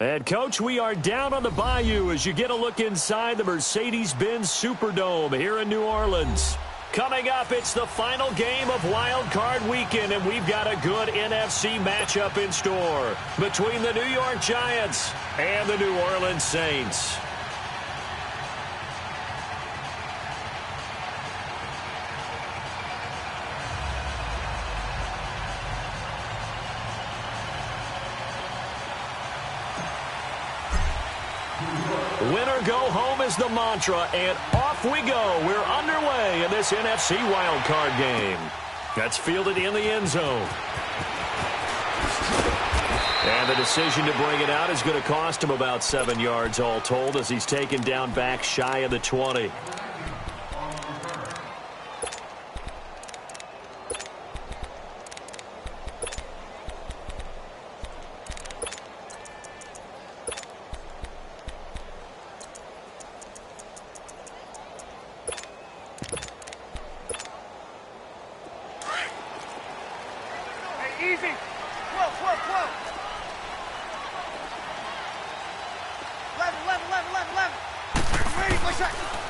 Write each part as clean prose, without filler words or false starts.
And, Coach, we are down on the bayou as you get a look inside the Mercedes-Benz Superdome here in New Orleans. Coming up, it's the final game of Wild Card Weekend, and we've got a good NFC matchup in store between the New York Giants and the New Orleans Saints. Win or go home is the mantra, and off we go. We're underway in this NFC wildcard game. That's fielded in the end zone. And the decision to bring it out is going to cost him about 7 yards all told as he's taken down back shy of the 20.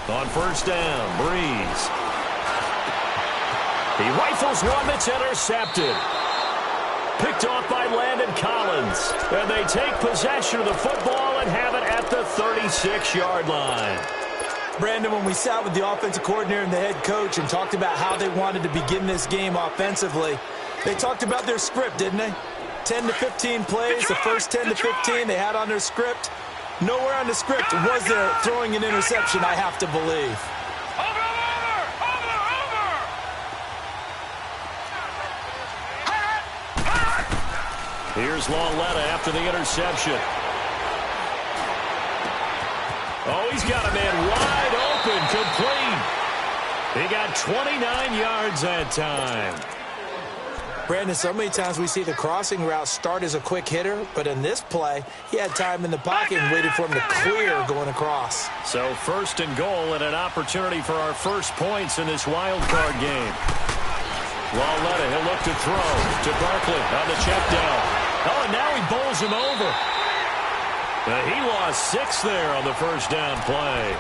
On first down, Breeze. He rifles one that's intercepted. Picked off by Landon Collins. And they take possession of the football and have it at the 36-yard line. Brandon, when we sat with the offensive coordinator and the head coach and talked about how they wanted to begin this game offensively, they talked about their script, didn't they? 10 to 15 plays, the first 10 to 15 they had on their script. Nowhere on the script was there throwing an interception, I have to believe. Here's Lauletta after the interception. Oh, he's got a man wide open, complete. He got 29 yards that time. Brandon, so many times we see the crossing route start as a quick hitter, but in this play, he had time in the pocket and waited for him to clear going across. So first and goal and an opportunity for our first points in this wild card game. Lauletta, he'll look to throw to Barkley on the check down. Oh, and now he bowls him over. He lost 6 there on the first down play.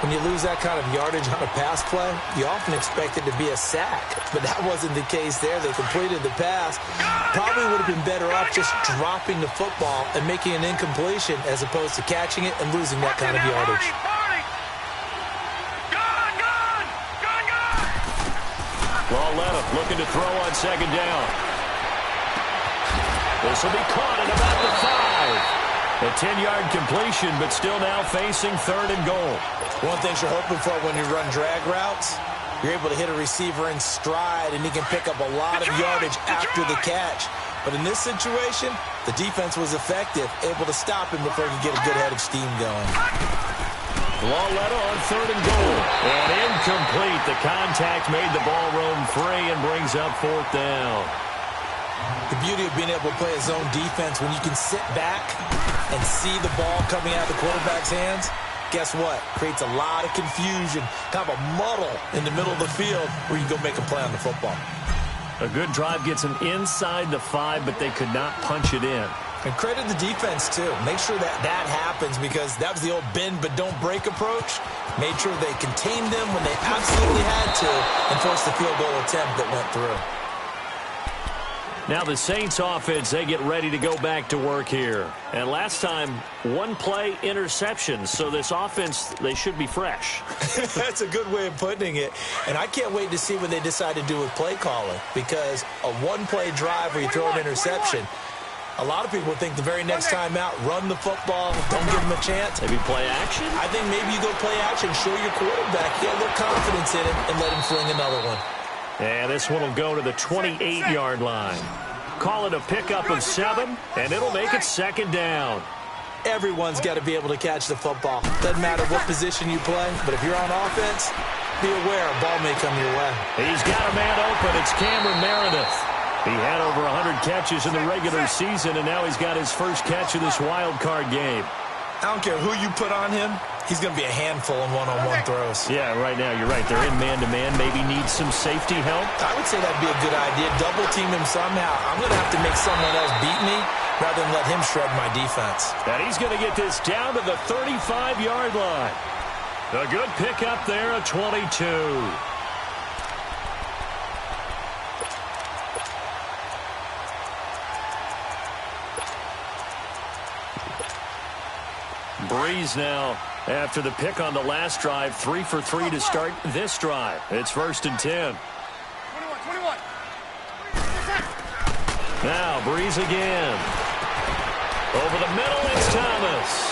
When you lose that kind of yardage on a pass play, you often expect it to be a sack. But that wasn't the case there. They completed the pass. Probably would have been better off just dropping the football and making an incompletion as opposed to catching it and losing that kind of yardage. Lauletta looking to throw on second down. This will be caught at about the 5. A 10-yard completion, but still now facing third and goal. One thing you're hoping for when you run drag routes, you're able to hit a receiver in stride, and he can pick up a lot of yardage after the catch. But in this situation, the defense was effective, able to stop him before he could get a good head of steam going. Lauletta on third and goal. And incomplete. The contact made the ball roam free and brings up fourth down. The beauty of being able to play a zone defense when you can sit back and see the ball coming out of the quarterback's hands, guess what? Creates a lot of confusion, kind of a muddle in the middle of the field where you go make a play on the football. A good drive gets them inside the 5, but they could not punch it in. And credit the defense, too. Make sure that that happens because that was the old bend but don't break approach. Made sure they contained them when they absolutely had to and forced the field goal attempt that went through. Now the Saints offense, they get ready to go back to work here. And last time, one play interception. So this offense, they should be fresh. That's a good way of putting it. And I can't wait to see what they decide to do with play calling. Because a one-play drive where you throw an interception, a lot of people think the very next time out, run the football, don't give them a chance. Maybe play action? I think maybe you go play action, show your quarterback, get a little confidence in him, and let him fling another one. And this one will go to the 28-yard line. Call it a pickup of 7, and it'll make it second down. Everyone's got to be able to catch the football. Doesn't matter what position you play, but if you're on offense, be aware a ball may come your way. He's got a man open. It's Cameron Meredith. He had over 100 catches in the regular season, and now he's got his first catch of this wild card game. I don't care who you put on him. He's going to be a handful in one-on-one throws. Yeah, right now, you're right. They're in man-to-man. Maybe need some safety help. I would say that'd be a good idea. Double-team him somehow. I'm going to have to make someone else beat me, rather than let him shred my defense. And he's going to get this down to the 35-yard line. A good pickup there at 22. Breeze now after the pick on the last drive. 3 for 3 to start this drive. It's 1st and 10. 21. Now Breeze again. Over the middle, it's Thomas.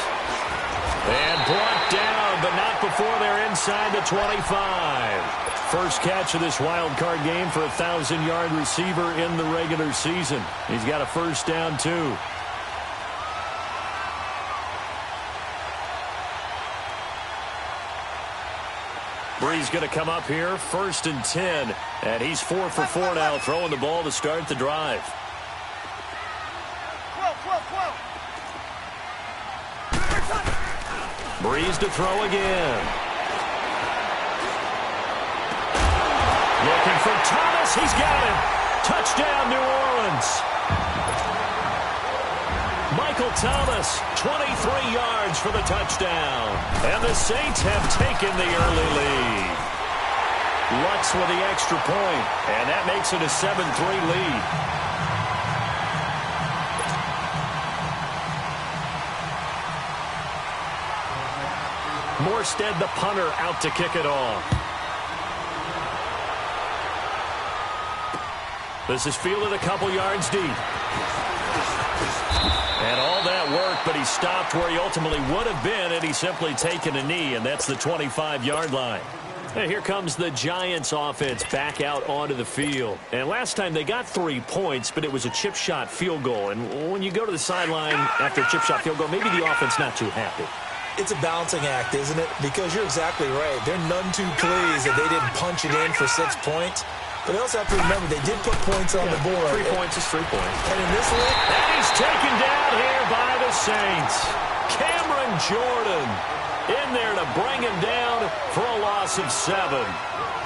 And brought down, but not before they're inside the 25. First catch of this wild card game for a 1,000-yard receiver in the regular season. He's got a first down, too. Breeze going to come up here, 1st and 10. And he's 4 for 4 now, throwing the ball to start the drive. Breeze to throw again. Looking for Thomas. He's got him. Touchdown, New Orleans. Michael Thomas, 23 yards for the touchdown. And the Saints have taken the early lead. Lutz with the extra point, and that makes it a 7-3 lead. Morstead, the punter, out to kick it off. This is fielded a couple yards deep. And all that work, but he stopped where he ultimately would have been had he simply taken a knee, and that's the 25-yard line. And here comes the Giants offense back out onto the field. And last time they got 3 points, but it was a chip shot field goal. And when you go to the sideline after a chip shot field goal, maybe the offense not too happy. It's a balancing act, isn't it? Because you're exactly right. They're none too pleased that they didn't punch it in for 6 points. But they also have to remember they did put points on the board. 3 points is 3 points. And in this league, and he's taken down here by the Saints. Cameron Jordan in there to bring him down for a loss of 7.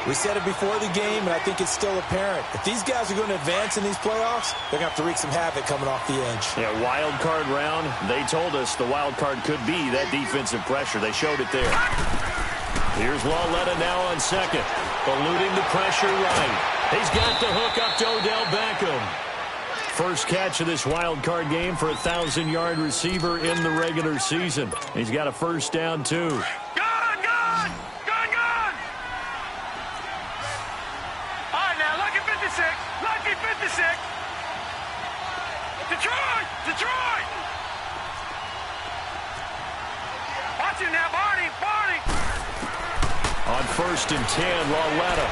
We said it before the game, and I think it's still apparent. If these guys are going to advance in these playoffs, they're going to have to wreak some havoc coming off the edge. Yeah, wild card round. They told us the wild card could be that defensive pressure. They showed it there. Here's Lauletta now on second. Eluding the pressure right. He's got the hook up to Odell Beckham. First catch of this wild card game for a 1,000-yard receiver in the regular season. He's got a first down, too. Gone! All right, now, lucky 56. Lucky 56. Detroit! Watch him now, Barney! On 1st and 10, Lauletta.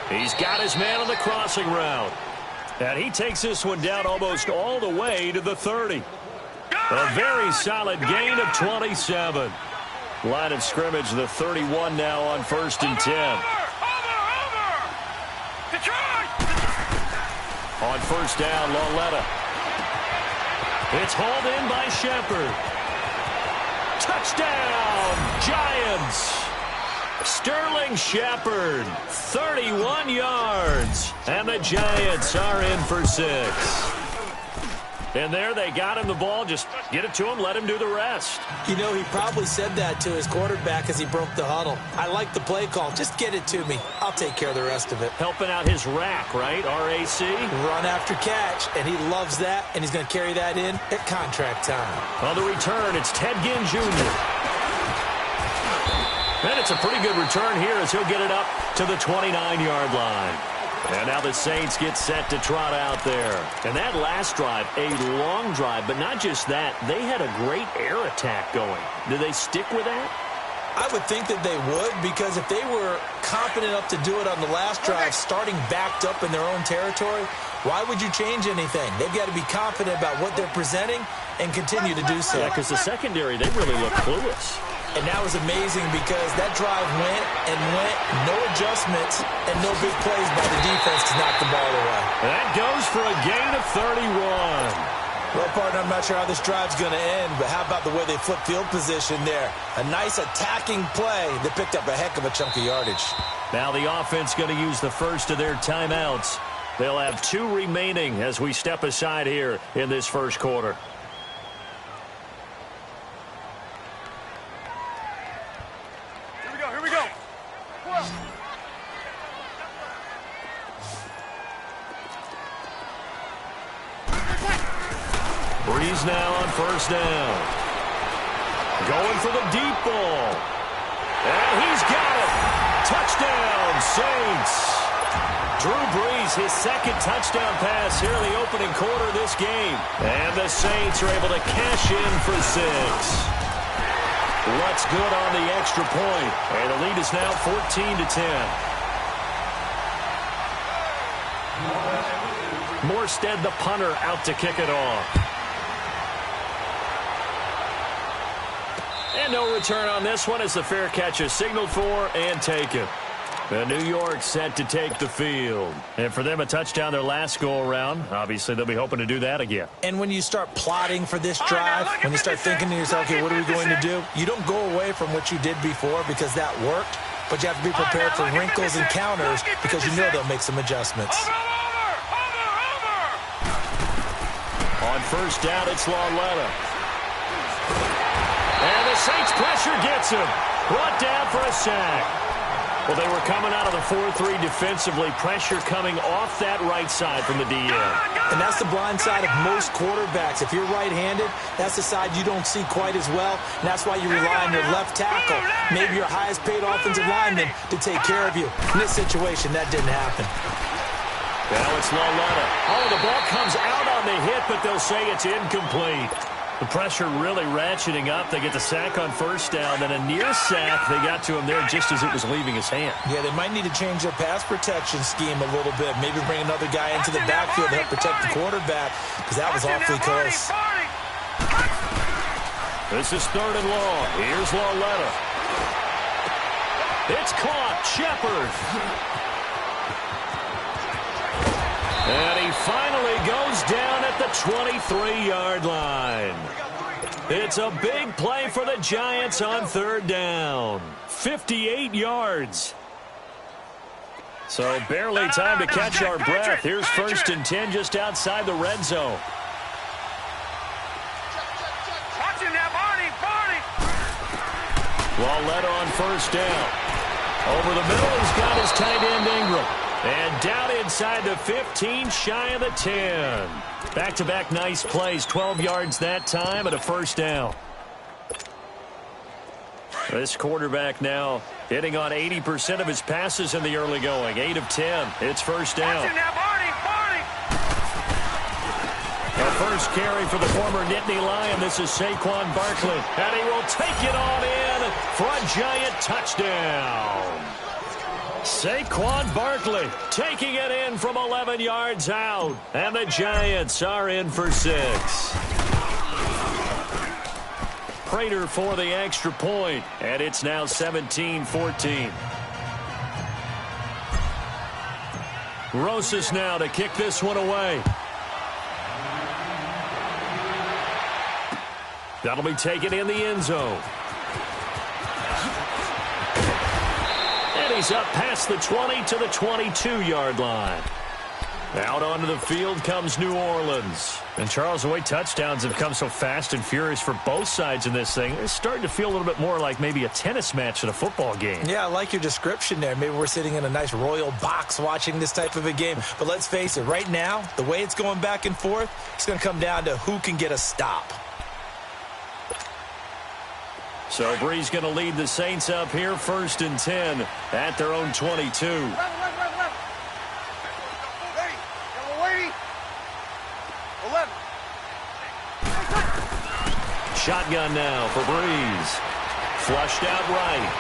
He's got his man on the crossing route. And he takes this one down almost all the way to the 30. A very solid gain of 27. Line of scrimmage, the 31 now on 1st and 10. Over! Detroit! On first down, Lauletta. It's hauled in by Shepard. Touchdown, Giants! Sterling Shepard, 31 yards. And the Giants are in for 6. And there they got him the ball. Just get it to him, let him do the rest. You know, he probably said that to his quarterback as he broke the huddle. I like the play call. Just get it to me. I'll take care of the rest of it. Helping out his rack, right? RAC. Run after catch, and he loves that, and he's going to carry that in at contract time. On the return, it's Ted Ginn Jr. And it's a pretty good return here as he'll get it up to the 29-yard line. And now the Saints get set to trot out there. And that last drive, a long drive, but not just that. They had a great air attack going. Do they stick with that? I would think that they would, because if they were confident enough to do it on the last drive, starting backed up in their own territory, why would you change anything? They've got to be confident about what they're presenting and continue to do so. Yeah, because the secondary, they really look clueless. And that was amazing because that drive went, no adjustments, and no big plays by the defense to knock the ball away. That goes for a gain of 31. Well, partner, I'm not sure how this drive's going to end, but how about the way they flip field position there? A nice attacking play that picked up a heck of a chunk of yardage. Now the offense going to use the first of their timeouts. They'll have 2 remaining as we step aside here in this first quarter. Here we go. Breeze now on first down. Going for the deep ball. And he's got it. Touchdown, Saints. Drew Brees, his second touchdown pass here in the opening quarter of this game. And the Saints are able to cash in for 6. What's good on the extra point. And the lead is now 14-10. Morstead, the punter, out to kick it off. And no return on this one as the fair catch is signaled for and taken. And New York set to take the field. And for them, a touchdown their last go-around. Obviously, they'll be hoping to do that again. And when you start plotting for this drive, when you start thinking to yourself, okay, what are we going to do? You don't go away from what you did before because that worked, but you have to be prepared for wrinkles and counters because you know they'll make some adjustments. On first down, it's Lauletta. And the Saints pressure gets him. Brought down for a sack. Well, they were coming out of the 4-3 defensively. Pressure coming off that right side from the DN. And that's the blind side of most quarterbacks. If you're right-handed, that's the side you don't see quite as well. And that's why you rely on your left tackle, maybe your highest-paid offensive lineman, to take care of you. In this situation, that didn't happen. Now it's Lauletta. Oh, the ball comes out on the hit, but they'll say it's incomplete. The pressure really ratcheting up. They get the sack on first down, then a near sack. They got to him there just as it was leaving his hand. Yeah, they might need to change their pass protection scheme a little bit. Maybe bring another guy into the backfield to help protect the quarterback, because that was awfully close. This is 3rd and long. Here's Lauletta. It's caught. Shepard. And he finally goes down at the 23-yard line. It's a big play for the Giants on 3rd down. 58 yards. So barely time to catch our breath. Here's 1st and 10 just outside the red zone. Lauletta on first down. Over the middle, he's got his tight end Ingram. And down inside the 15, shy of the 10. Back-to-back nice plays, 12 yards that time and a first down. This quarterback now hitting on 80% of his passes in the early going. 8 of 10. It's first down. The first carry for the former Nittany Lion. This is Saquon Barkley. And he will take it on in for a Giant touchdown. Saquon Barkley taking it in from 11 yards out. And the Giants are in for 6. Prater for the extra point. And it's now 17-14. Rosas now to kick this one away. That'll be taken in the end zone. And he's up past the 20 to the 22-yard line. Out onto the field comes New Orleans. And Charles, the way touchdowns have come so fast and furious for both sides in this thing, it's starting to feel a little bit more like maybe a tennis match in a football game. Yeah, I like your description there. Maybe we're sitting in a nice royal box watching this type of a game. But let's face it, right now, the way it's going back and forth, it's going to come down to who can get a stop. So Brees going to lead the Saints up here, 1st and 10 at their own 22. Shotgun now for Brees. Flushed out right.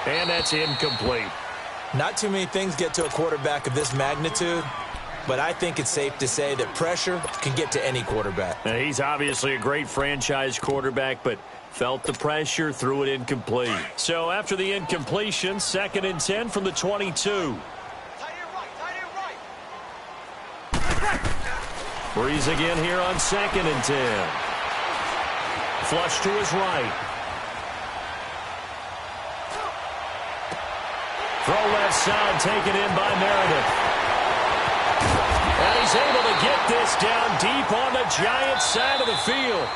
And that's incomplete. Not too many things get to a quarterback of this magnitude, but I think it's safe to say that pressure can get to any quarterback. Now, he's obviously a great franchise quarterback, but felt the pressure, threw it incomplete. So after the incompletion, 2nd and 10 from the 22. Brees again here on 2nd and 10. Flush to his right. Throw left side, taken in by Meredith. get this down deep on the Giants side of the field.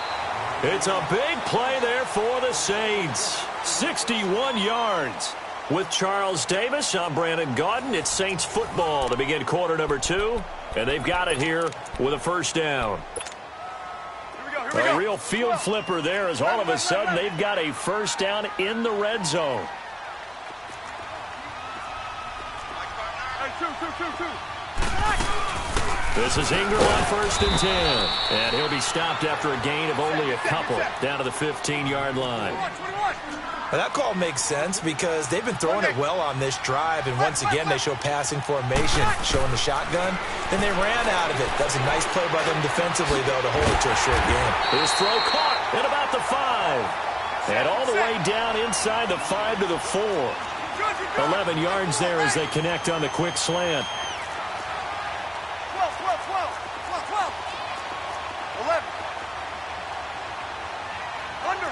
It's a big play there for the Saints. 61 yards. With Charles Davis, I'm Brandon Gaudin. It's Saints football to begin quarter number 2. And they've got it here with a first down. A real field flipper there as all of a sudden they've got a first down in the red zone. This is Ingram on 1st and 10. And he'll be stopped after a gain of only a couple down to the 15-yard line. Well, that call makes sense because they've been throwing it well on this drive, and once again they show passing formation, showing the shotgun. Then they ran out of it. That's a nice play by them defensively, though, to hold it to a short game. His throw caught at about the 5. And all the way down inside the 5 to the 4. 11 yards there as they connect on the quick slant. 11. Under.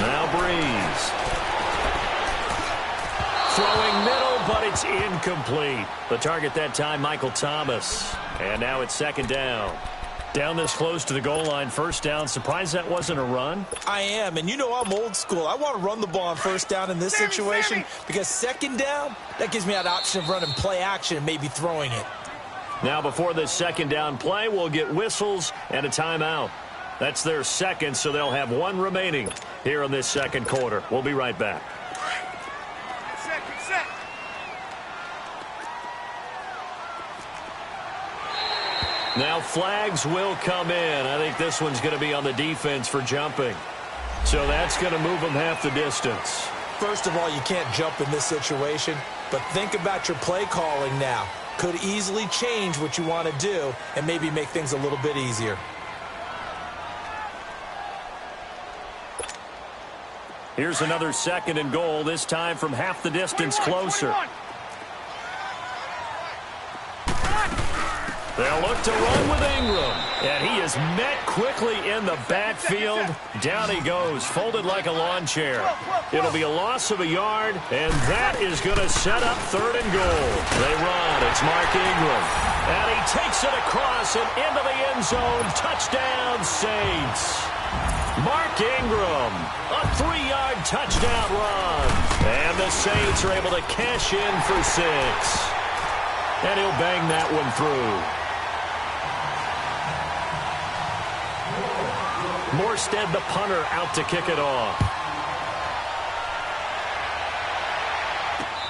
Now Breeze. Throwing middle, but it's incomplete. The target that time, Michael Thomas. And now it's 2nd down. Down this close to the goal line, 1st down. Surprised that wasn't a run? I am, and you know I'm old school. I want to run the ball on 1st down in this situation because 2nd down, that gives me that option of running play action and maybe throwing it. Now before this 2nd down play, we'll get whistles and a timeout. That's their 2nd, so they'll have 1 remaining here in this 2nd quarter. We'll be right back. Set. Now flags will come in. I think this one's going to be on the defense for jumping. So that's going to move them half the distance. First of all, you can't jump in this situation, but think about your play calling now. Could easily change what you want to do and maybe make things a little bit easier. Here's another 2nd and goal, this time from half the distance closer. 21. They'll look to run with Ingram. And he is met quickly in the backfield. Down he goes, folded like a lawn chair. It'll be a loss of a yard, and that is going to set up 3rd and goal. They run. It's Mark Ingram. And he takes it across and into the end zone. Touchdown, Saints. Mark Ingram, a 3-yard touchdown run. And the Saints are able to cash in for 6. And he'll bang that one through. Morstead, the punter, out to kick it off.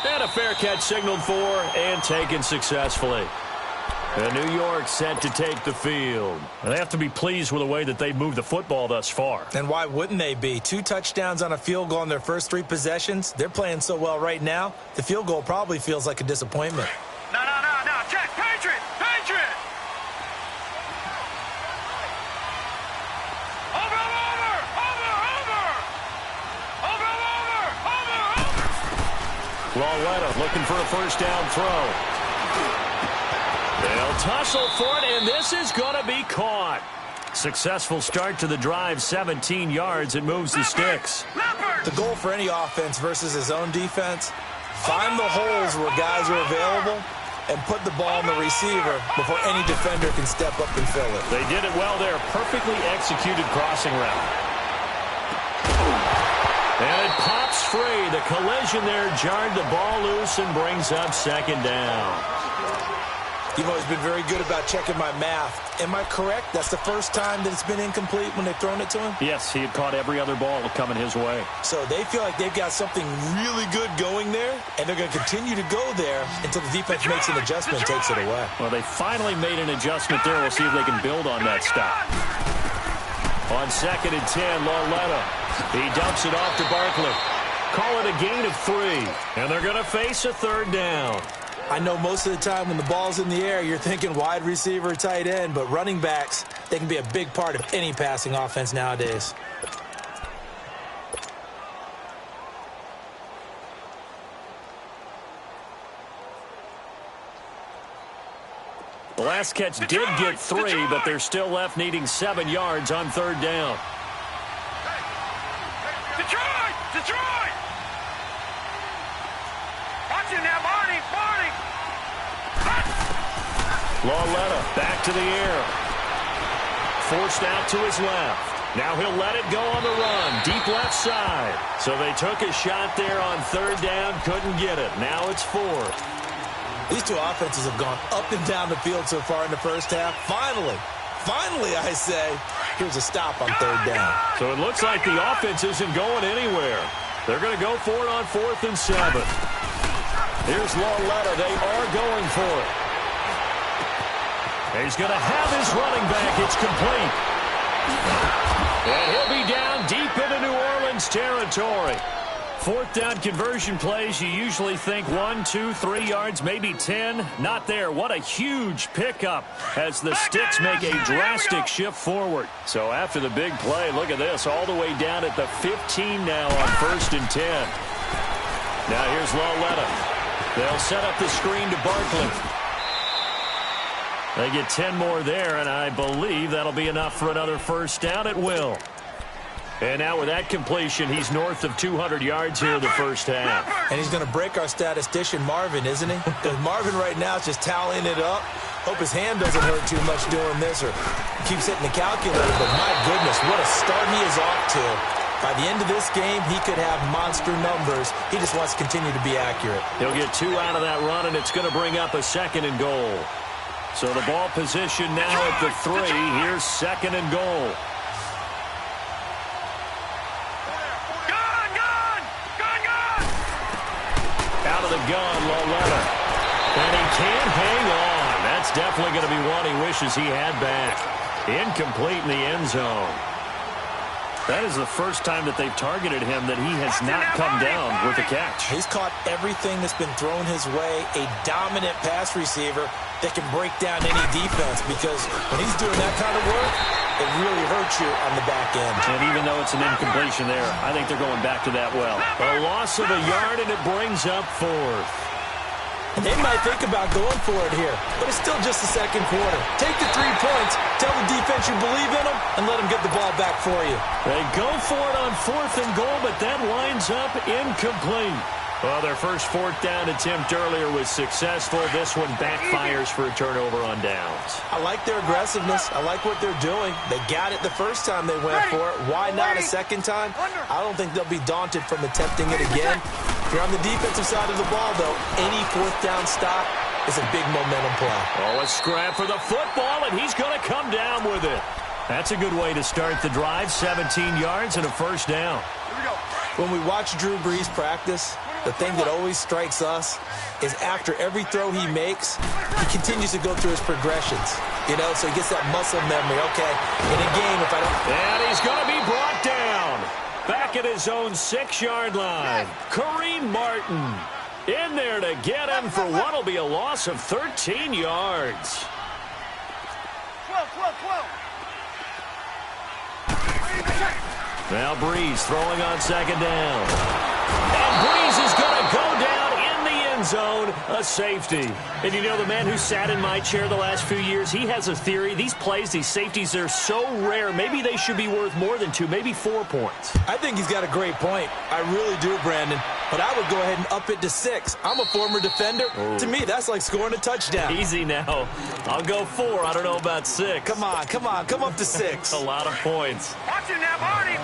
And a fair catch signaled for and taken successfully. And New York set to take the field. They have to be pleased with the way that they've moved the football thus far. And why wouldn't they be? 2 touchdowns on a field goal in their first 3 possessions. They're playing so well right now, the field goal probably feels like a disappointment. No. Check. Patriot. Lauletta looking for a first down throw. They'll tussle for it, and this is going to be caught. Successful start to the drive, 17 yards. It moves the sticks. The goal for any offense versus his own defense, find the holes where guys are available and put the ball in the receiver before any defender can step up and fill it. They did it well there. Perfectly executed crossing route. And it pops free. The collision there jarred the ball loose and brings up 2nd down. You've always been very good about checking my math. Am I correct? That's the first time that it's been incomplete when they've thrown it to him? Yes, he had caught every other ball coming his way. So they feel like they've got something really good going there, and they're going to continue to go there until the defense makes an adjustment and takes it away. Well, they finally made an adjustment there. We'll see if they can build on that stop. On 2nd and 10, Lauletta. He dumps it off to Barkley. Call it a gain of 3, and they're going to face a 3rd down. I know most of the time when the ball's in the air, you're thinking wide receiver, tight end, but running backs, they can be a big part of any passing offense nowadays. The last catch did get 3, but they're still left needing 7 yards on 3rd down. Detroit! Watch it now, Barney! Lauletta back to the air. Forced out to his left. Now he'll let it go on the run. Deep left side. So they took a shot there on third down. Couldn't get it. Now it's fourth. These two offenses have gone up and down the field so far in the first half. Finally, I say, here's a stop on third down. So it looks like the offense isn't going anywhere. They're going to go for it on 4th and 7. Here's Lauletta. They are going for it. He's going to have his running back. It's complete. And he'll be down deep into New Orleans territory. 4th down conversion plays, you usually think 1, 2, 3 yards, maybe 10. Not there. What a huge pickup as the Sticks make a drastic shift forward. So after the big play, look at this, all the way down at the 15 now on 1st and 10. Now here's Lauletta. They'll set up the screen to Barkley. They get 10 more there, and I believe that'll be enough for another first down. It will. And now with that completion, he's north of 200 yards here in the first half. And he's going to break our statistician Marvin, isn't he? Because Marvin right now is just tallying it up. Hope his hand doesn't hurt too much doing this or keeps hitting the calculator. But my goodness, what a start he is off to. By the end of this game, he could have monster numbers. He just wants to continue to be accurate. He'll get 2 out of that run, and it's going to bring up a 2nd and goal. So the ball position now at the 3. Here's 2nd and goal. Out of the gun, Lauletta. And he can't hang on. That's definitely going to be one he wishes he had back. Incomplete in the end zone. That is the first time that they've targeted him that he has not come down with a catch. He's caught everything that's been thrown his way. A dominant pass receiver that can break down any defense, because when he's doing that kind of work, it really hurts you on the back end. And even though it's an incompletion there, I think they're going back to that well. A loss of a yard, and it brings up 4th. They might think about going for it here, but it's still just the second quarter. Take the 3 points, tell the defense you believe in them, and let them get the ball back for you. They go for it on 4th and goal, but that winds up incomplete. Well, their first 4th down attempt earlier was successful. This one backfires for a turnover on downs. I like their aggressiveness. I like what they're doing. They got it the first time they went for it. Why not a second time? I don't think they'll be daunted from attempting it again. If you're on the defensive side of the ball, though, any 4th down stop is a big momentum play. Oh, a scrap for the football, and he's going to come down with it. That's a good way to start the drive. 17 yards and a first down. Here we go. When we watch Drew Brees practice, the thing that always strikes us is after every throw he makes, he continues to go through his progressions. You know, so he gets that muscle memory. Okay, in a game, if I don't... And he's going to be brought down. Back at his own 6-yard line. Kareem Martin in there to get him for what will be a loss of 13 yards. 12. Now Brees throwing on 2nd down. And Brees is going to go down in the end zone, a safety. And you know, the man who sat in my chair the last few years, he has a theory. These plays, these safeties, they're so rare. Maybe they should be worth more than 2, maybe 4 points. I think he's got a great point. I really do, Brandon. But I would go ahead and up it to 6. I'm a former defender. Ooh. To me, that's like scoring a touchdown. Easy now. I'll go 4. I don't know about 6. Come on. Come up to 6. A lot of points. Watch it now, Barney.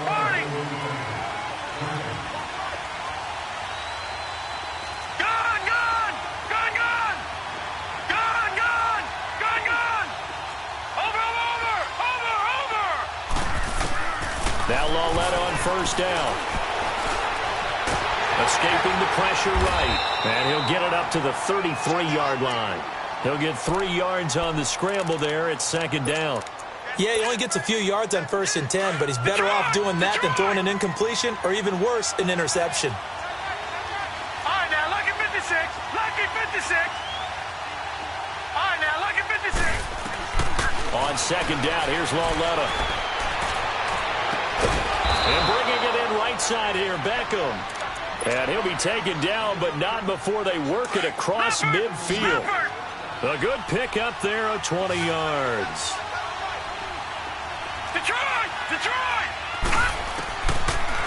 Now Lauletta on first down. Escaping the pressure right. And he'll get it up to the 33-yard line. He'll get 3 yards on the scramble there at 2nd down. Yeah, he only gets a few yards on 1st and 10, but he's better off doing that than throwing an incompletion or even worse, an interception. All right, now, lucky 56. Lucky 56. All right, now, lucky 56. On 2nd down, here's Lauletta. And bringing it in right side here, Beckham. And he'll be taken down, but not before they work it across midfield. A good pick up there of 20 yards. Detroit!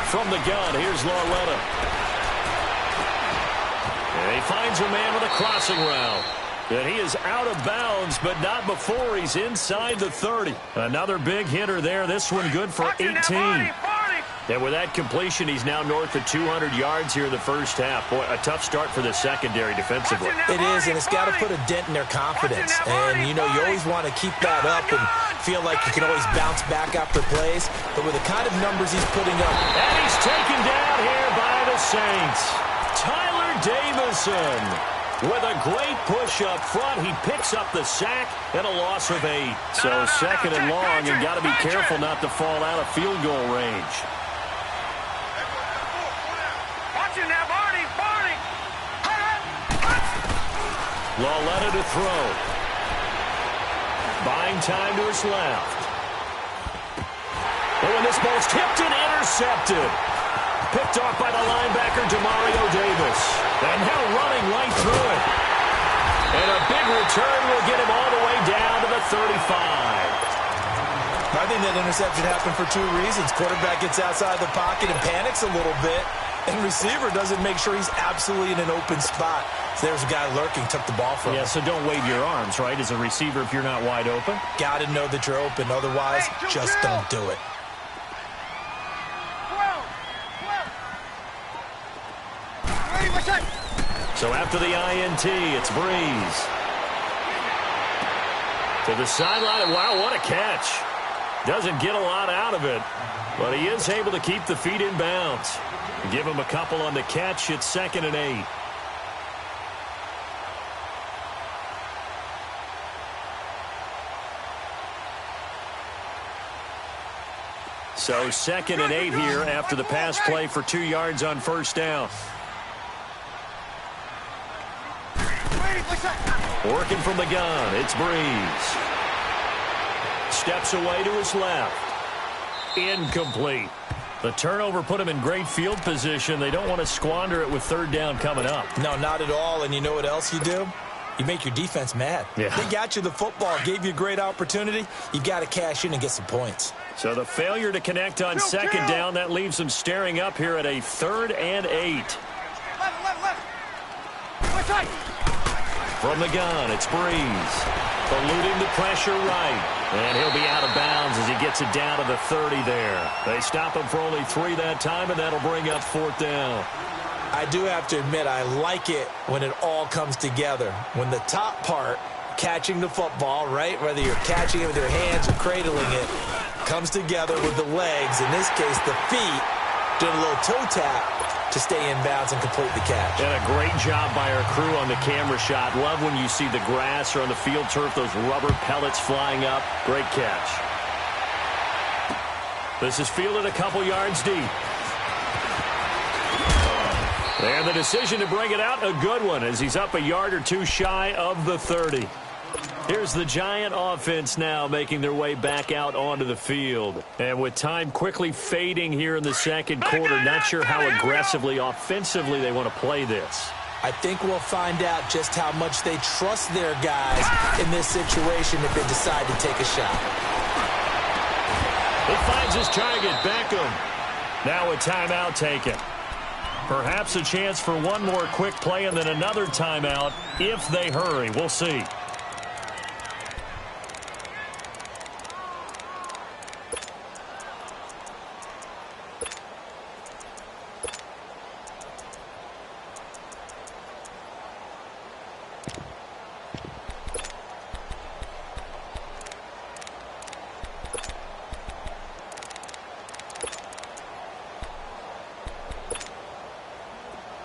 From the gun, here's Lauletta. And he finds a man with a crossing route. And he is out of bounds, but not before he's inside the 30. Another big hitter there. This one good for 18. And with that completion, he's now north of 200 yards here in the first half. Boy, a tough start for the secondary defensively. It is, and it's got to put a dent in their confidence. And, you know, you always want to keep that up and feel like you can always bounce back after plays. But with the kind of numbers he's putting up. And he's taken down here by the Saints. Tyler Davison with a great push up front. He picks up the sack and a loss of 8. So second and long, and got to be careful not to fall out of field goal range. Lauletta to throw. Buying time to his left. Oh, and this ball's tipped and intercepted. Picked off by the linebacker, Demario Davis. And now running right through it. And a big return will get him all the way down to the 35. I think that interception happened for 2 reasons. Quarterback gets outside the pocket and panics a little bit. And receiver doesn't make sure he's absolutely in an open spot. So there's a guy lurking, took the ball from him. Yeah, so don't wave your arms, right, as a receiver if you're not wide open. Got to know that you're open. Otherwise, just don't do it. So after the INT, it's Breeze. To the sideline, and wow, what a catch. Doesn't get a lot out of it, but he is able to keep the feet in bounds. Give him a couple on the catch. It's 2nd and 8. So 2nd and 8 here after the pass play for 2 yards on first down. Working from the gun, it's Breeze. Steps away to his left. Incomplete. The turnover put him in great field position. They don't want to squander it with 3rd down coming up. No, not at all. And you know what else you do? You make your defense mad. Yeah. They got you the football, gave you a great opportunity. You've got to cash in and get some points. So the failure to connect on 2nd down, that leaves them staring up here at a 3rd and 8. From the gun, it's Breeze. Eluding the pressure right. And he'll be out of bounds as he gets it down to the 30 there. They stop him for only 3 that time, and that'll bring up 4th down. I do have to admit, I like it when it all comes together. When the top part, catching the football, right, whether you're catching it with your hands or cradling it, comes together with the legs, in this case the feet, doing a little toe tap to stay in bounds and complete the catch. And a great job by our crew on the camera shot. Love when you see the grass or on the field turf, those rubber pellets flying up. Great catch. This is fielded a couple yards deep. And the decision to bring it out, a good one, as he's up a yard or 2 shy of the 30. Here's the Giant offense now making their way back out onto the field. And with time quickly fading here in the 2nd quarter, not sure how aggressively, offensively they want to play this. I think we'll find out just how much they trust their guys in this situation if they decide to take a shot. He finds his target, Beckham. Now a timeout taken. Perhaps a chance for one more quick play and then another timeout if they hurry. We'll see.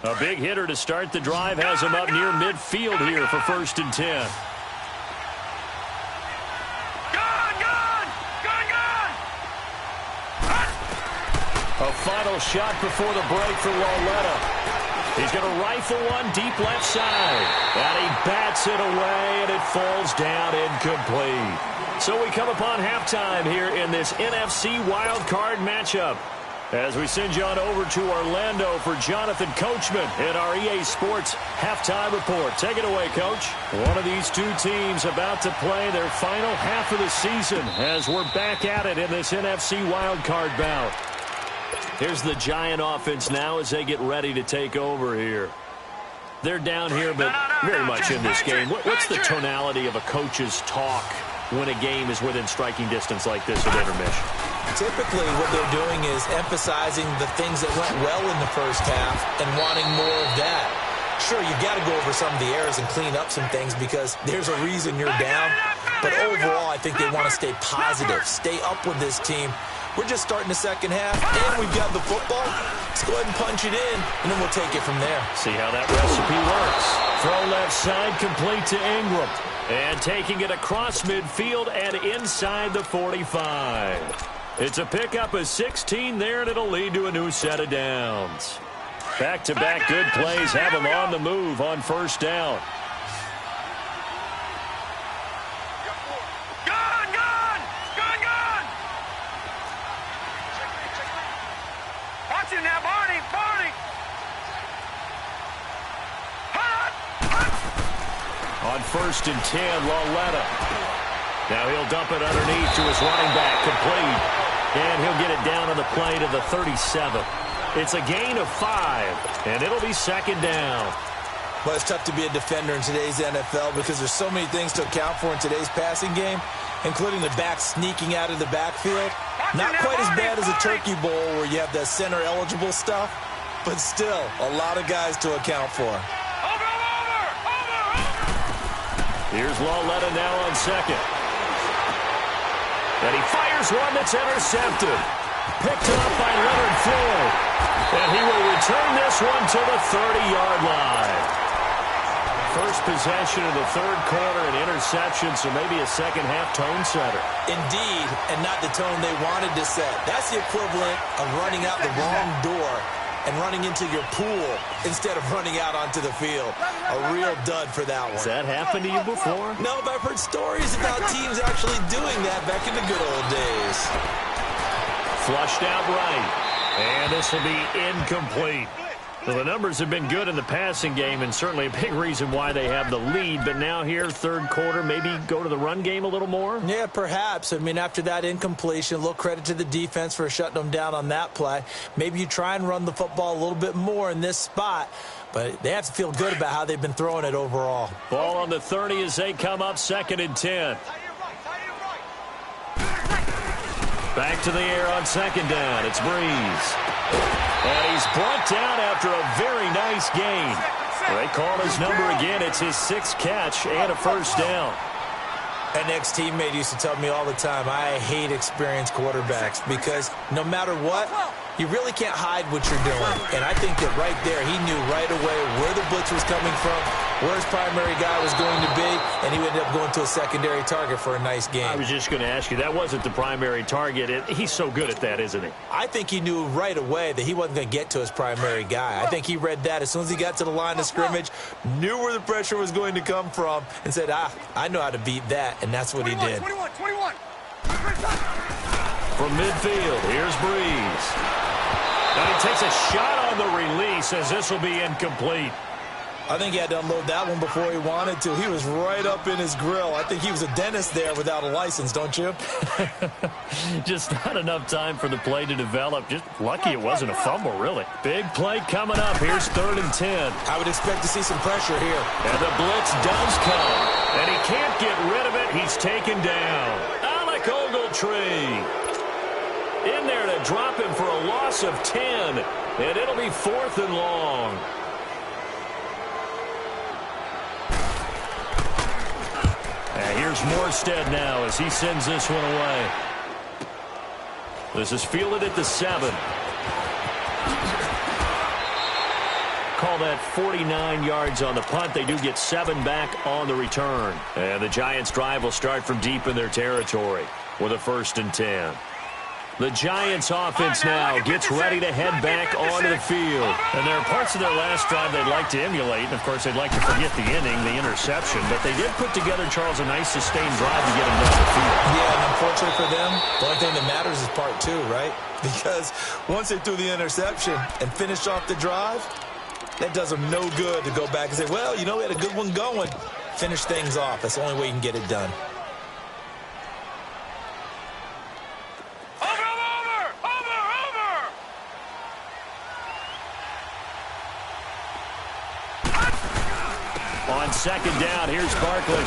A big hitter to start the drive has him up near midfield here for 1st and 10. A final shot before the break for Lauletta. He's going to rifle one deep left side. And he bats it away, and it falls down incomplete. So we come upon halftime here in this NFC Wild Card matchup. As we send you on over to Orlando for Jonathan Coachman in our EA Sports Halftime Report. Take it away, Coach. One of these two teams about to play their final half of the season as we're back at it in this NFC wildcard bout. Here's the Giant offense now as they get ready to take over here. They're down here, but very much in this game. What's the tonality of a coach's talk when a game is within striking distance like this at intermission? Typically, what they're doing is emphasizing the things that went well in the first half and wanting more of that. Sure, you've got to go over some of the errors and clean up some things because there's a reason you're down. But overall, I think they want to stay positive, stay up with this team. We're just starting the second half, and we've got the football. Let's go ahead and punch it in, and then we'll take it from there. See how that recipe works. Throw left side, complete to Ingram. And taking it across midfield and inside the 45. It's a pickup of 16 there, and it'll lead to a new set of downs. Back-to-back good plays have them on the move on first down. Gone! Watch him now, Barney! On first and 10, Lauletta. Now he'll dump it underneath to his running back, complete. And he'll get it down on the play to the 37. It's a gain of 5, and it'll be second down. Well, it's tough to be a defender in today's NFL because there's so many things to account for in today's passing game, including the back sneaking out of the backfield. Not quite as bad as a turkey bowl where you have the center-eligible stuff, but still a lot of guys to account for. Here's Lauletta now on second. And he fires one that's intercepted. Picked up by Leonard Floyd. And he will return this one to the 30-yard line. First possession of the third quarter, an interception, so maybe a second-half tone setter. Indeed, and not the tone they wanted to set. That's the equivalent of running out the wrong door and running into your pool instead of running out onto the field. A real dud for that one. Has that happened to you before? No, but I've heard stories about teams actually doing that back in the good old days. Flushed out right. And this will be incomplete. Well, the numbers have been good in the passing game and certainly a big reason why they have the lead. But now here, third quarter, maybe go to the run game a little more? Yeah, perhaps. I mean, after that incompletion, a little credit to the defense for shutting them down on that play. Maybe you try and run the football a little bit more in this spot. But they have to feel good about how they've been throwing it overall. Ball on the 30 as they come up second and 10. Back to the air on second down. It's Breeze. And he's brought down after a very nice gain. They call his number again. It's his 6th catch and a first down. An ex-teammate used to tell me all the time, I hate experienced quarterbacks because no matter what, you really can't hide what you're doing. And I think that right there, he knew right away where the blitz was coming from, where his primary guy was going to be, and he ended up going to a secondary target for a nice game. I was just going to ask you, that wasn't the primary target. He's so good at that, isn't he? I think he knew right away that he wasn't going to get to his primary guy. I think he read that as soon as he got to the line of scrimmage, knew where the pressure was going to come from, and said, I know how to beat that, and that's what he did. 21. From midfield, here's Breeze. And he takes a shot on the release as this will be incomplete. I think he had to unload that one before he wanted to. He was right up in his grill. I think he was a dentist there without a license, don't you? Just not enough time for the play to develop. Just lucky it wasn't a fumble, really. Big play coming up. Here's third and 10. I would expect to see some pressure here. And the blitz does come. And he can't get rid of it. He's taken down. Alec Ogletree in there to drop him for a loss of 10. And it'll be 4th and long. And here's Morstead now as he sends this one away. This is fielded at the 7. Call that 49 yards on the punt. They do get 7 back on the return. And the Giants' drive will start from deep in their territory with a 1st and 10. The Giants offense now gets ready to head back onto the field. And there are parts of their last drive they'd like to emulate. And, of course, they'd like to forget the inning, the interception. But they did put together, Charles, a nice sustained drive to get them down the field. Yeah, and unfortunately for them, the only thing that matters is part 2, right? Because once they threw the interception and finished off the drive, that does them no good to go back and say, well, you know, we had a good one going. Finish things off. That's the only way you can get it done. second down. Here's Barkley.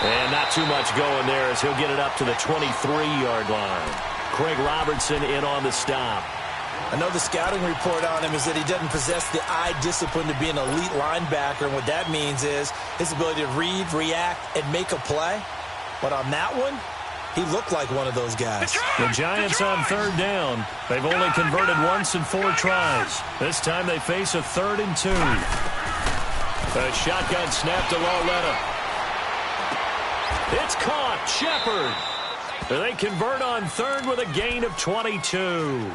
And not too much going there as he'll get it up to the 23-yard line. Craig Robertson in on the stop. I know the scouting report on him is that he doesn't possess the eye discipline to be an elite linebacker. And what that means is his ability to read, react, and make a play. But on that one, he looked like one of those guys. The Giants on third down. They've only converted once in 4 tries. This time they face a 3rd and 2. A shotgun snap to Lauletta. It's caught. Shepard. They convert on 3rd with a gain of 22.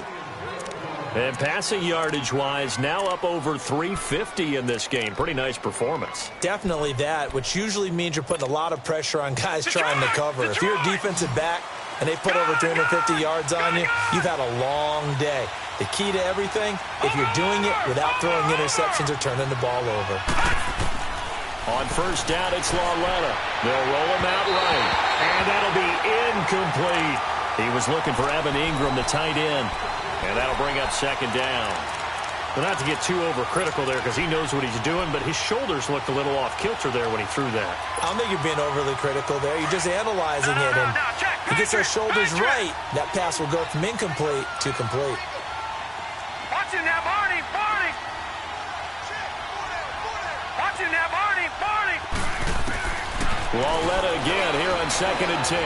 And passing yardage-wise, now up over 350 in this game. Pretty nice performance. Definitely that, which usually means you're putting a lot of pressure on guys trying to cover. If you're a defensive back and they put over 350 yards on you, you've had a long day. The key to everything, if you're doing it without throwing interceptions or turning the ball over. On first down, it's Lauletta. They'll roll him out right. And that'll be incomplete. He was looking for Evan Ingram, the tight end. And that'll bring up second down. Well, not to get too overcritical there because he knows what he's doing, but his shoulders looked a little off kilter there when he threw that. I don't think you're being overly critical there. You're just analyzing it, and he gets those shoulders right. That pass will go from incomplete to complete. Watch him now, Barney. Barney. Watch him now, Barney. Barney. Lauletta again here on 2nd and 10.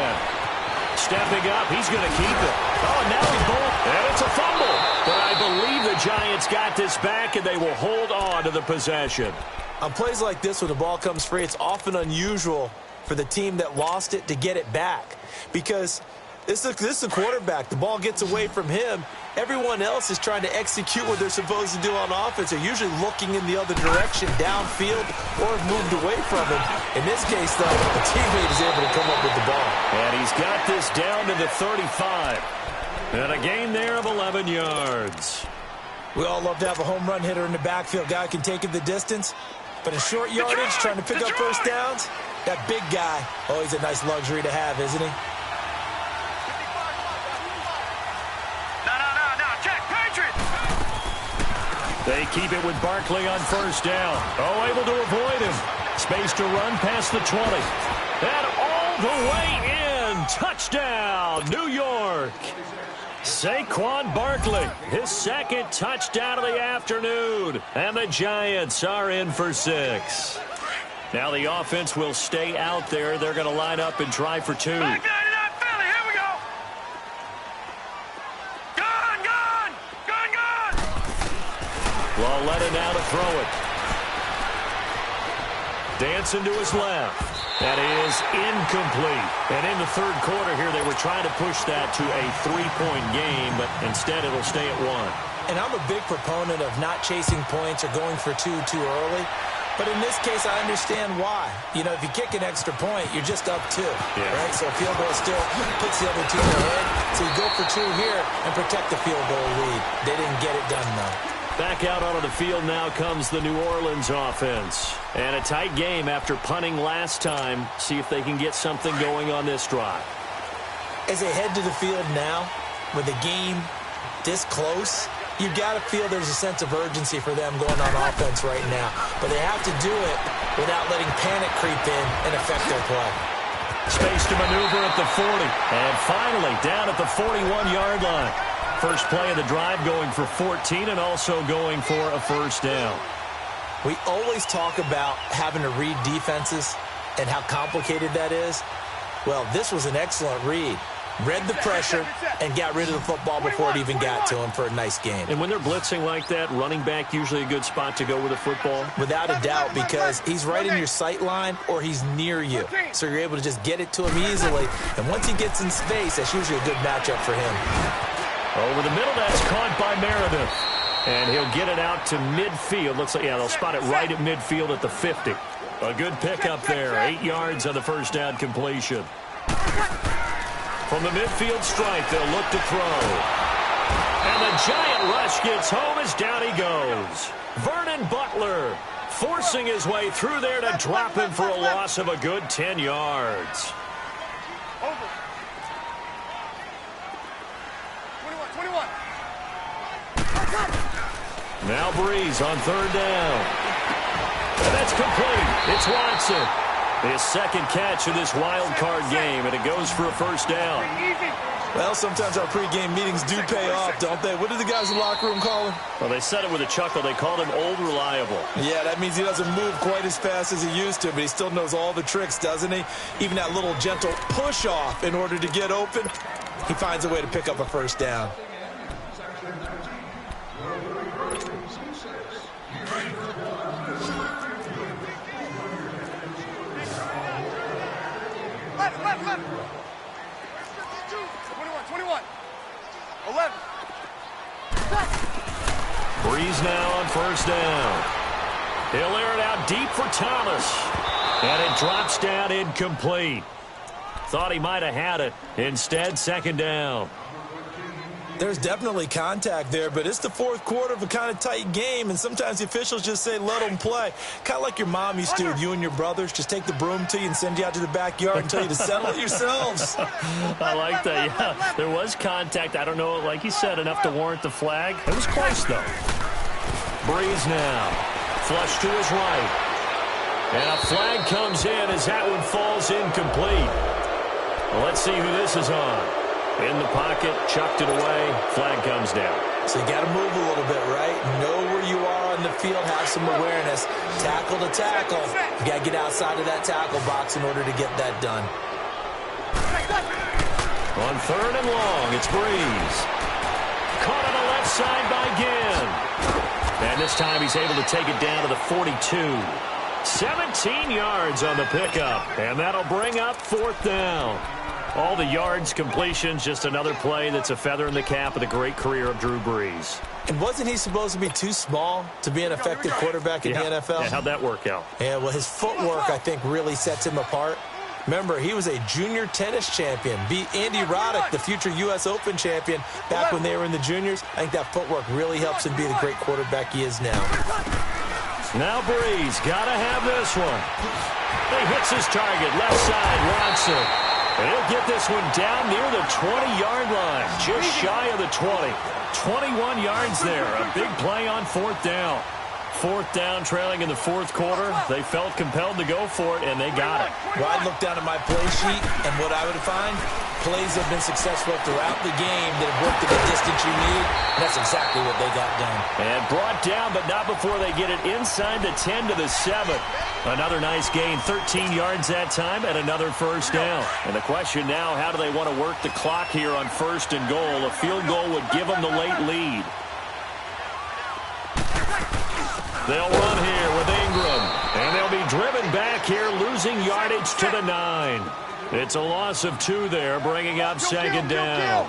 Stepping up, he's going to keep it. Oh, now he's bowled. And it's a fumble. But I believe the Giants got this back, and they will hold on to the possession. On plays like this, when the ball comes free, it's often unusual for the team that lost it to get it back. Because this is a quarterback. The ball gets away from him. Everyone else is trying to execute what they're supposed to do on offense. They're usually looking in the other direction, downfield, or have moved away from him. In this case, though, the teammate is able to come up with the ball. And he's got this down to the 35. And a gain there of 11 yards. We all love to have a home run hitter in the backfield. Guy can take it the distance. But in short yardage, trying to pick up first downs, that big guy, oh, he's a nice luxury to have, isn't he? They keep it with Barkley on first down. Oh, able to avoid him. Space to run past the 20. And all the way in. Touchdown, New York. Saquon Barkley, his 2nd touchdown of the afternoon. And the Giants are in for 6. Now the offense will stay out there. They're going to line up and try for 2. Lauletta now to throw it. Dancing to his left. That is incomplete. And in the 3rd quarter here, they were trying to push that to a 3-point game, but instead it'll stay at 1. And I'm a big proponent of not chasing points or going for 2 too early. But in this case, I understand why. You know, if you kick an extra point, you're just up 2, right? So a field goal still puts the other team ahead. So you go for 2 here and protect the field goal lead. They didn't get it done, though. Back out onto the field now comes the New Orleans offense. And a tight game after punting last time. See if they can get something going on this drive. As they head to the field now, with the game this close, you've got to feel there's a sense of urgency for them going on offense right now. But they have to do it without letting panic creep in and affect their play. Space to maneuver at the 40. And finally, down at the 41-yard line. First play of the drive going for 14 and also going for a first down. We always talk about having to read defenses and how complicated that is. Well, this was an excellent read. Read the pressure and got rid of the football before it even got to him for a nice game. And when they're blitzing like that, running back usually a good spot to go with the football? Without a doubt, because he's right in your sight line or he's near you. So you're able to just get it to him easily. And once he gets in space, that's usually a good matchup for him. Over the middle, that's caught by Meredith. And he'll get it out to midfield. Looks like, yeah, they'll spot it right at midfield at the 50. A good pickup there. 8 yards on the first down completion. From the midfield stripe, they'll look to throw. And the giant rush gets home as down he goes. Vernon Butler forcing his way through there to drop him for a loss of a good 10 yards. Over. 21. Now Breeze on third down. And that's complete. It's Watson. His second catch of this wild card game, and it goes for a first down. Well, sometimes our pregame meetings do pay off, don't they? What did the guys in the locker room call him? Well, they said it with a chuckle. They called him Old Reliable. Yeah, that means he doesn't move quite as fast as he used to, but he still knows all the tricks, doesn't he? Even that little gentle push-off in order to get open, he finds a way to pick up a first down. Left. 21. 11. Breeze now on first down. He'll air it out deep for Thomas. And it drops down incomplete. Thought he might have had it. Instead, second down. There's definitely contact there, but it's the fourth quarter of a kind of tight game, and sometimes the officials just say, let them play. Kind of like your mom used to with you and your brothers. Just take the broom to you and send you out to the backyard and tell you to settle it yourselves. I like that, yeah. There was contact. I don't know, like you said, enough to warrant the flag. It was close, though. Breeze now. Flush to his right. And a flag comes in as that one falls incomplete. Well, let's see who this is on. In the pocket, chucked it away, flag comes down. So you got to move a little bit, right? Know where you are on the field, have some awareness. Tackle to tackle. You got to get outside of that tackle box in order to get that done. On third and long, it's Breeze. Caught on the left side by Ginn. And this time he's able to take it down to the 42. 17 yards on the pickup, and that'll bring up fourth down. All the yards, completions, just another play that's a feather in the cap of the great career of Drew Brees. And wasn't he supposed to be too small to be an effective quarterback in the NFL? Yeah, how'd that work out? Yeah, well, his footwork, I think, really sets him apart. Remember, he was a junior tennis champion. Beat Andy Roddick, the future U.S. Open champion, back when they were in the juniors. I think that footwork really helps him be the great quarterback he is now. Now Breeze, got to have this one. He hits his target, left side, Watson. And he'll get this one down near the 20-yard line, just shy of the 20. 21 yards there, a big play on fourth down. Fourth down, trailing in the fourth quarter. They felt compelled to go for it, and they got it. Well, I'd look down at my play sheet, and what I would find, plays have been successful throughout the game that have worked at the distance you need, and that's exactly what they got done. And brought down, but not before they get it inside the 10 to the 7. Another nice gain, 13 yards that time, and another first down. And the question now, how do they want to work the clock here on first and goal? A field goal would give them the late lead. They'll run here with Ingram, and they'll be driven back here, losing yardage to the 9. It's a loss of 2 there, bringing up second down.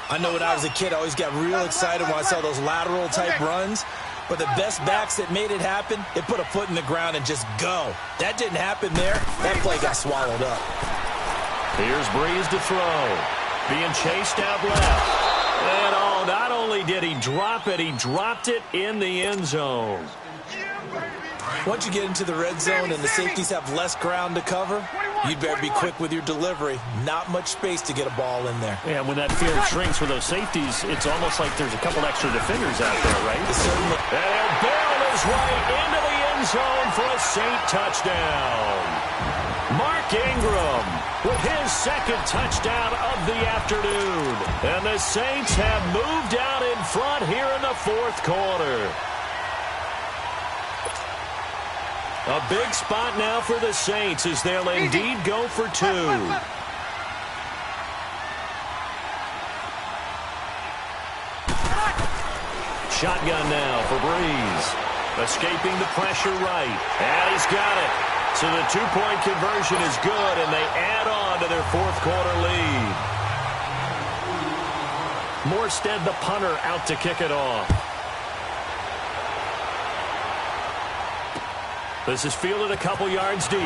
I know when I was a kid, I always got real excited when I saw those lateral-type runs. But the best backs that made it happen, they put a foot in the ground and just go. That didn't happen there. That play got swallowed up. Here's Breeze to throw. Being chased out left. And not only did he drop it, he dropped it in the end zone. Once you get into the red zone and the safeties have less ground to cover, you'd better be quick with your delivery. Not much space to get a ball in there. Yeah, when that field shrinks with those safeties, it's almost like there's a couple extra defenders out there, right? Certainly. And he'll barrel his way into the end zone for a Saint touchdown. Mark Ingram with his second touchdown of the afternoon. And the Saints have moved out in front here in the fourth quarter. A big spot now for the Saints as they'll indeed go for 2. Shotgun now for Breeze. Escaping the pressure right. And he's got it. So the two-point conversion is good, and they add on to their fourth quarter lead. Morstead, the punter, out to kick it off. This is fielded a couple yards deep.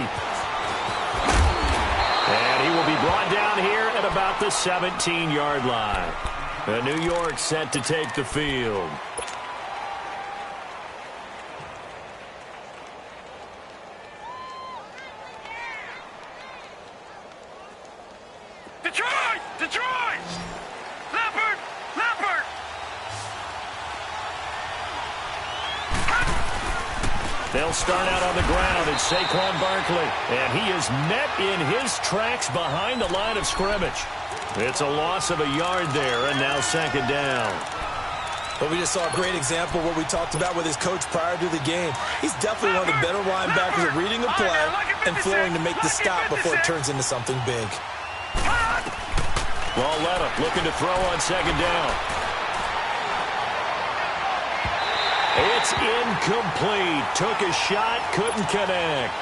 And he will be brought down here at about the 17-yard line. And New York set to take the field. Detroit! Leopard! They'll start out on the ground. It's Saquon Barkley. And he is met in his tracks behind the line of scrimmage. It's a loss of a yard there, and now second down. Well, we just saw a great example of what we talked about with his coach prior to the game. He's definitely one of the better linebackers at reading a play and flowing to make the stop before it turns into something big. Lauletta looking to throw on second down. It's incomplete. Took a shot, couldn't connect.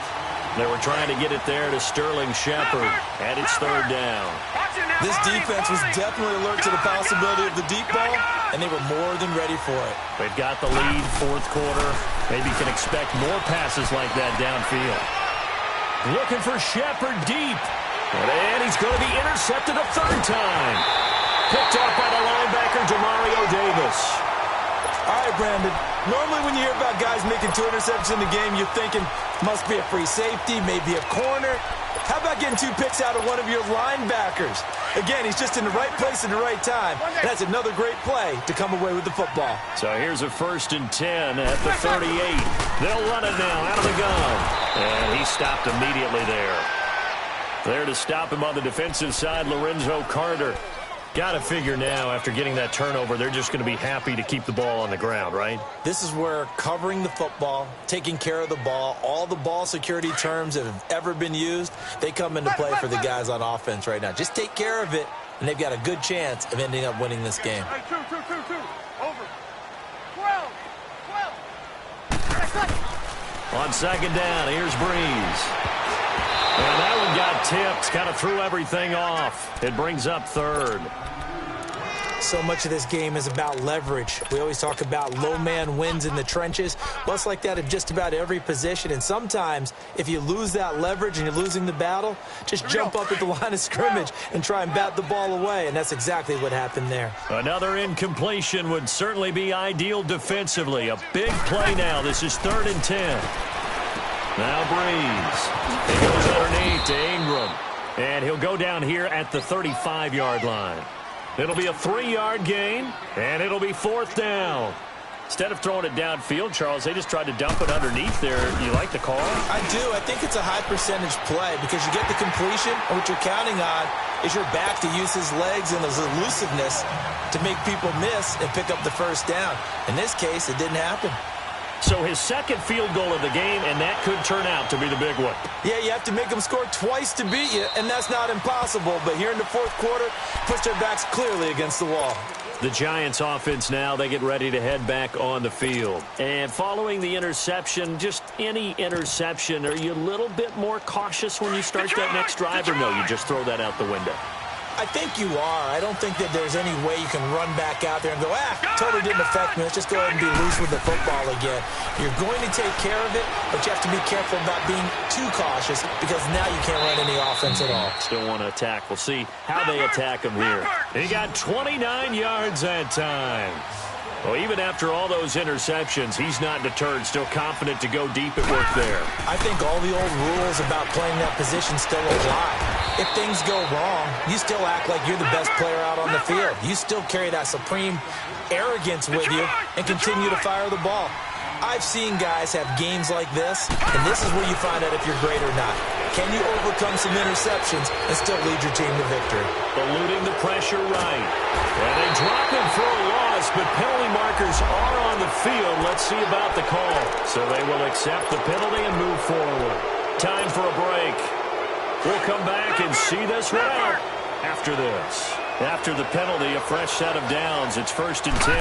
They were trying to get it there to Sterling Shepard, and it's third down. This defense was definitely alert to the possibility of the deep ball, and they were more than ready for it. They've got the lead, fourth quarter. Maybe can expect more passes like that downfield. Looking for Shepard deep. And he's going to be intercepted a third time. Picked up by the linebacker, Demario Davis. All right, Brandon. Normally when you hear about guys making 2 interceptions in the game, you're thinking must be a free safety, maybe a corner. How about getting 2 picks out of one of your linebackers? Again, he's just in the right place at the right time. That's another great play to come away with the football. So here's a 1st and 10 at the 38. They'll run it now out of the gun. And he stopped immediately there. There to stop him on the defensive side, Lorenzo Carter. Got to figure now, after getting that turnover, they're just going to be happy to keep the ball on the ground, right? This is where covering the football, taking care of the ball, all the ball security terms that have ever been used, they come into play for the guys on offense right now. Just take care of it, and they've got a good chance of ending up winning this game. Hey, two. Over. 12. On second down, here's Breeze. And that one got tipped, kind of threw everything off. It brings up third. So much of this game is about leverage. We always talk about low man wins in the trenches. Well, it's like that in just about every position. And sometimes, if you lose that leverage and you're losing the battle, just jump up at the line of scrimmage and try and bat the ball away. And that's exactly what happened there. Another incompletion would certainly be ideal defensively. A big play now. This is 3rd and 10. Now Breeze. He goes underneath to Ingram. And he'll go down here at the 35-yard line. It'll be a 3-yard gain, and it'll be 4th down. Instead of throwing it downfield, Charles, they just tried to dump it underneath there. You like the call? I do. I think it's a high-percentage play because you get the completion, and what you're counting on is your back to use his legs and his elusiveness to make people miss and pick up the first down. In this case, it didn't happen. So his second field goal of the game, and that could turn out to be the big one. Yeah, you have to make them score twice to beat you, and that's not impossible. But here in the fourth quarter, push their backs clearly against the wall. The Giants offense now, they get ready to head back on the field. And following the interception, just any interception, are you a little bit more cautious when you start that next drive, or no, you just throw that out the window? I think you are. I don't think that there's any way you can run back out there and go, totally didn't affect me. Let's just go ahead and be loose with the football again. You're going to take care of it, but you have to be careful about being too cautious because now you can't run any offense at all. Still want to attack. We'll see how they attack him here. He got 29 yards that time. Well, even after all those interceptions, he's not deterred, still confident to go deep at work there. I think all the old rules about playing that position still apply. If things go wrong, you still act like you're the best player out on the field. You still carry that supreme arrogance with you and continue to fire the ball. I've seen guys have games like this, and this is where you find out if you're great or not. Can you overcome some interceptions and still lead your team to victory? Eluding the pressure right. And they drop him for a loss, but penalty markers are on the field. Let's see about the call. So they will accept the penalty and move forward. Time for a break. We'll come back and see this one out after this. After the penalty, a fresh set of downs. It's 1st and 10.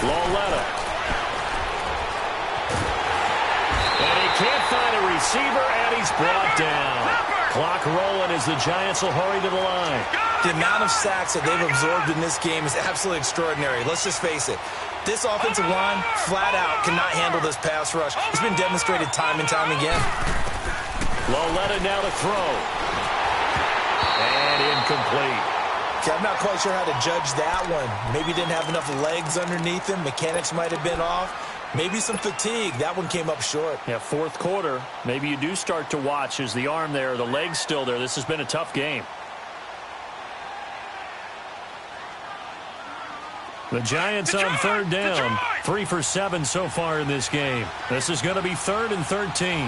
Lauletta. And he can't find a receiver, and he's brought down. Clock rolling as the Giants will hurry to the line. The amount of sacks that they've absorbed in this game is absolutely extraordinary. Let's just face it. This offensive line, flat out, cannot handle this pass rush. It's been demonstrated time and time again. Lauletta now to throw. And incomplete. Okay, I'm not quite sure how to judge that one. Maybe didn't have enough legs underneath him. Mechanics might have been off. Maybe some fatigue. That one came up short. Yeah, fourth quarter. Maybe you do start to watch. Is the arm there, the leg's still there? This has been a tough game. The Giants on third down. 3 for 7 so far in this game. This is going to be 3rd and 13.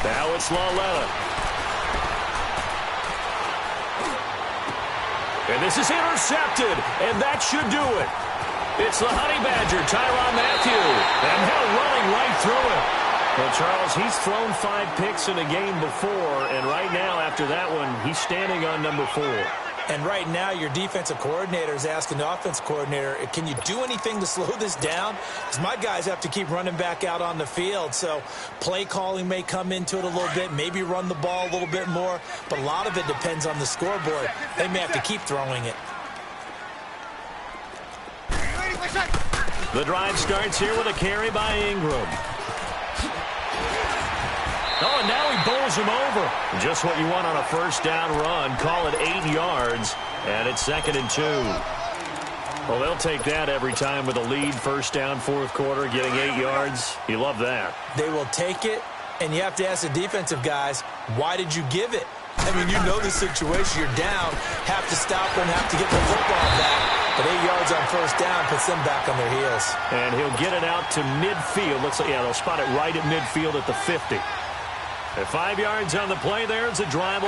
Now it's Laletta. And this is intercepted, and that should do it. It's the Honey Badger, Tyrann Mathieu, and now running right through it. Well, Charles, he's thrown 5 picks in a game before, and right now, after that one, he's standing on number 4. And right now, your defensive coordinator is asking the offensive coordinator, can you do anything to slow this down? Because my guys have to keep running back out on the field. So play calling may come into it a little bit, maybe run the ball a little bit more. But a lot of it depends on the scoreboard. They may have to keep throwing it. The drive starts here with a carry by Ingram. Oh, and now he bowls him over. Just what you want on a first down run. Call it 8 yards, and it's 2nd and 2. Well, they'll take that every time with a lead, first down, fourth quarter, getting 8 yards. You love that. They will take it, and you have to ask the defensive guys, why did you give it? I mean, you know the situation. You're down, have to stop them, have to get the football back. But 8 yards on first down puts them back on their heels. And he'll get it out to midfield. Looks like, yeah, they'll spot it right at midfield at the 50. At 5 yards on the play there, it's a drive.